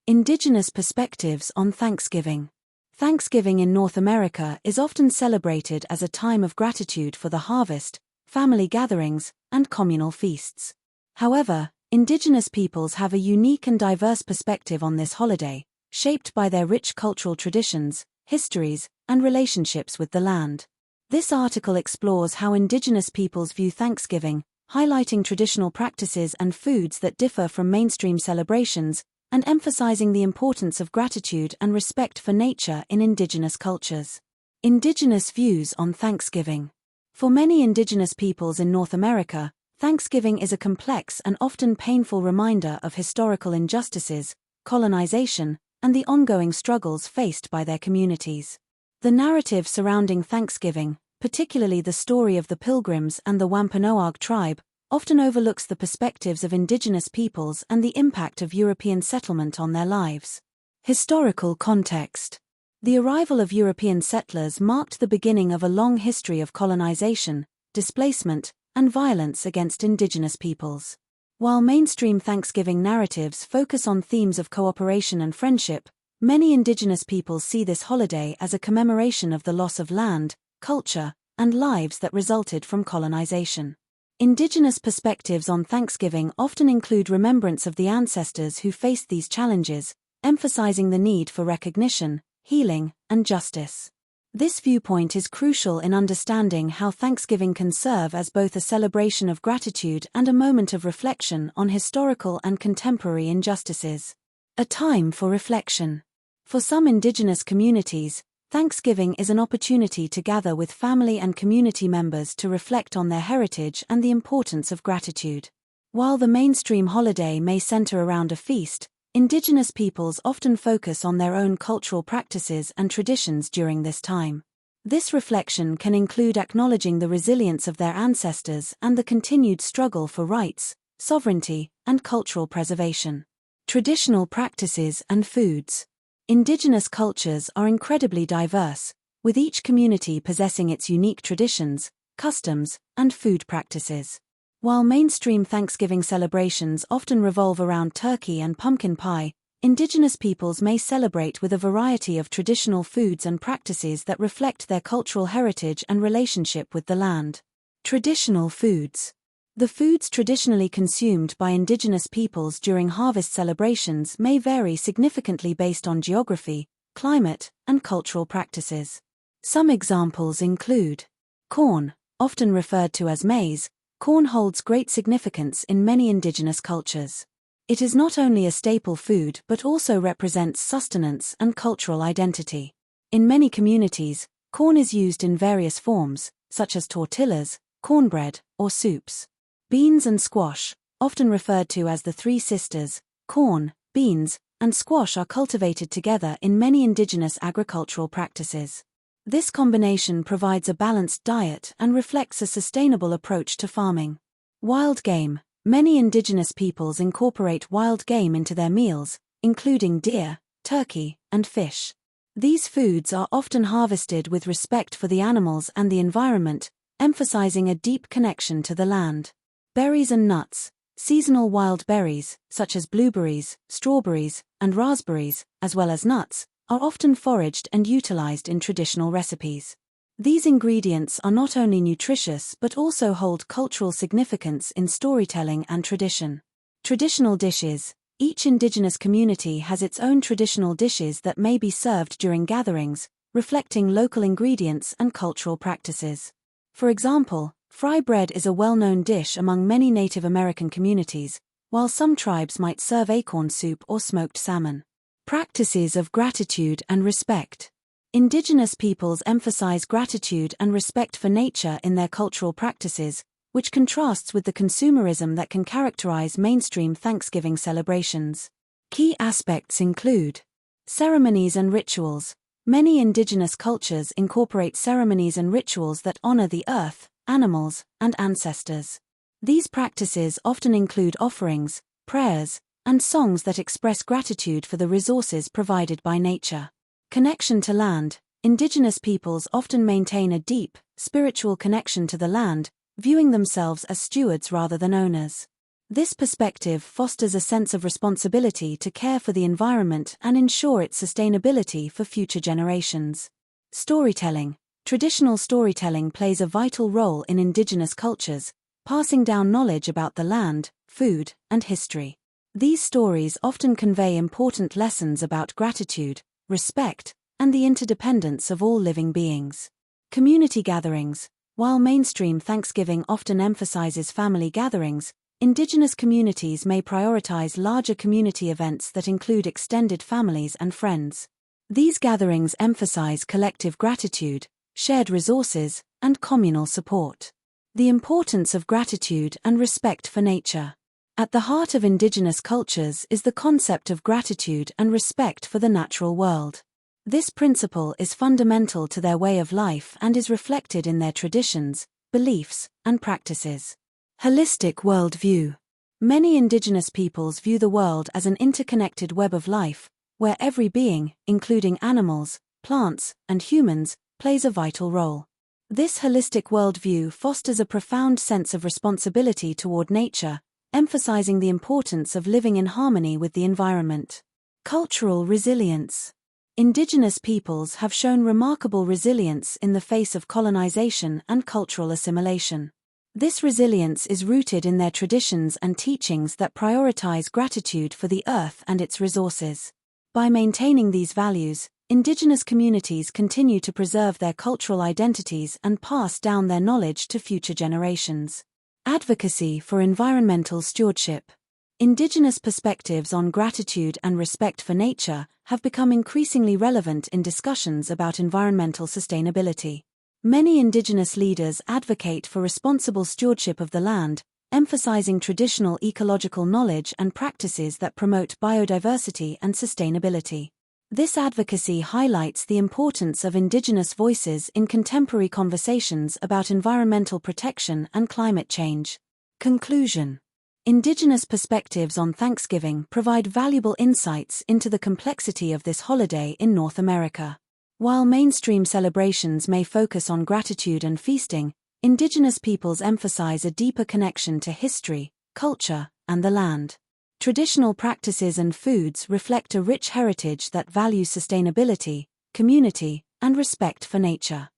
Indigenous perspectives on Thanksgiving. Thanksgiving in North America is often celebrated as a time of gratitude for the harvest, family gatherings, and communal feasts. However, Indigenous peoples have a unique and diverse perspective on this holiday, shaped by their rich cultural traditions, histories, and relationships with the land. This article explores how Indigenous peoples view Thanksgiving, highlighting traditional practices and foods that differ from mainstream celebrations, and emphasizing the importance of gratitude and respect for nature in Indigenous cultures. Indigenous views on Thanksgiving. For many Indigenous peoples in North America, Thanksgiving is a complex and often painful reminder of historical injustices, colonization, and the ongoing struggles faced by their communities. The narrative surrounding Thanksgiving, particularly the story of the Pilgrims and the Wampanoag tribe, often overlooks the perspectives of Indigenous peoples and the impact of European settlement on their lives. Historical context. The arrival of European settlers marked the beginning of a long history of colonization, displacement, and violence against Indigenous peoples. While mainstream Thanksgiving narratives focus on themes of cooperation and friendship, many Indigenous peoples see this holiday as a commemoration of the loss of land, culture, and lives that resulted from colonization. Indigenous perspectives on Thanksgiving often include remembrance of the ancestors who faced these challenges, emphasizing the need for recognition, healing, and justice. This viewpoint is crucial in understanding how Thanksgiving can serve as both a celebration of gratitude and a moment of reflection on historical and contemporary injustices. A time for reflection. For some Indigenous communities, Thanksgiving is an opportunity to gather with family and community members to reflect on their heritage and the importance of gratitude. While the mainstream holiday may center around a feast, Indigenous peoples often focus on their own cultural practices and traditions during this time. This reflection can include acknowledging the resilience of their ancestors and the continued struggle for rights, sovereignty, and cultural preservation. Traditional practices and foods. Indigenous cultures are incredibly diverse, with each community possessing its unique traditions, customs, and food practices. While mainstream Thanksgiving celebrations often revolve around turkey and pumpkin pie, Indigenous peoples may celebrate with a variety of traditional foods and practices that reflect their cultural heritage and relationship with the land. Traditional foods. The foods traditionally consumed by Indigenous peoples during harvest celebrations may vary significantly based on geography, climate, and cultural practices. Some examples include corn, often referred to as maize. Corn holds great significance in many Indigenous cultures. It is not only a staple food but also represents sustenance and cultural identity. In many communities, corn is used in various forms, such as tortillas, cornbread, or soups. Beans and squash, often referred to as the three sisters, corn, beans, and squash are cultivated together in many Indigenous agricultural practices. This combination provides a balanced diet and reflects a sustainable approach to farming. Wild game. Many Indigenous peoples incorporate wild game into their meals, including deer, turkey, and fish. These foods are often harvested with respect for the animals and the environment, emphasizing a deep connection to the land. Berries and nuts. Seasonal wild berries, such as blueberries, strawberries, and raspberries, as well as nuts, are often foraged and utilized in traditional recipes. These ingredients are not only nutritious but also hold cultural significance in storytelling and tradition. Traditional dishes. Each Indigenous community has its own traditional dishes that may be served during gatherings, reflecting local ingredients and cultural practices. For example, fry bread is a well-known dish among many Native American communities, while some tribes might serve acorn soup or smoked salmon. Practices of gratitude and respect. Indigenous peoples emphasize gratitude and respect for nature in their cultural practices, which contrasts with the consumerism that can characterize mainstream Thanksgiving celebrations. Key aspects include ceremonies and rituals. Many Indigenous cultures incorporate ceremonies and rituals that honor the earth, animals, and ancestors. These practices often include offerings, prayers, and songs that express gratitude for the resources provided by nature. Connection to land. Indigenous peoples often maintain a deep, spiritual connection to the land, viewing themselves as stewards rather than owners. This perspective fosters a sense of responsibility to care for the environment and ensure its sustainability for future generations. Storytelling. Traditional storytelling plays a vital role in indigenous cultures, passing down knowledge about the land, food, and history. These stories often convey important lessons about gratitude, respect, and the interdependence of all living beings. Community gatherings. While mainstream Thanksgiving often emphasizes family gatherings, Indigenous communities may prioritize larger community events that include extended families and friends. These gatherings emphasize collective gratitude, shared resources, and communal support. The importance of gratitude and respect for nature. At the heart of Indigenous cultures is the concept of gratitude and respect for the natural world. This principle is fundamental to their way of life and is reflected in their traditions, beliefs, and practices. Holistic worldview. Many Indigenous peoples view the world as an interconnected web of life, where every being, including animals, plants, and humans, plays a vital role. This holistic worldview fosters a profound sense of responsibility toward nature, emphasizing the importance of living in harmony with the environment. Cultural resilience. Indigenous peoples have shown remarkable resilience in the face of colonization and cultural assimilation. This resilience is rooted in their traditions and teachings that prioritize gratitude for the earth and its resources. By maintaining these values, Indigenous communities continue to preserve their cultural identities and pass down their knowledge to future generations. Advocacy for environmental stewardship. Indigenous perspectives on gratitude and respect for nature have become increasingly relevant in discussions about environmental sustainability. Many Indigenous leaders advocate for responsible stewardship of the land, emphasizing traditional ecological knowledge and practices that promote biodiversity and sustainability. This advocacy highlights the importance of Indigenous voices in contemporary conversations about environmental protection and climate change. Conclusion. Indigenous perspectives on Thanksgiving provide valuable insights into the complexity of this holiday in North America. While mainstream celebrations may focus on gratitude and feasting, Indigenous peoples emphasize a deeper connection to history, culture, and the land. Traditional practices and foods reflect a rich heritage that values sustainability, community, and respect for nature.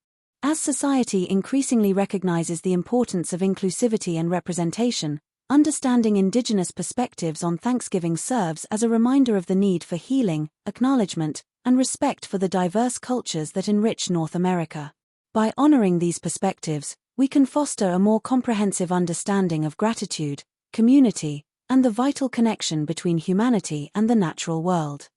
As society increasingly recognizes the importance of inclusivity and representation, understanding Indigenous perspectives on Thanksgiving serves as a reminder of the need for healing, acknowledgement, and respect for the diverse cultures that enrich North America. By honoring these perspectives, we can foster a more comprehensive understanding of gratitude, community, and the vital connection between humanity and the natural world.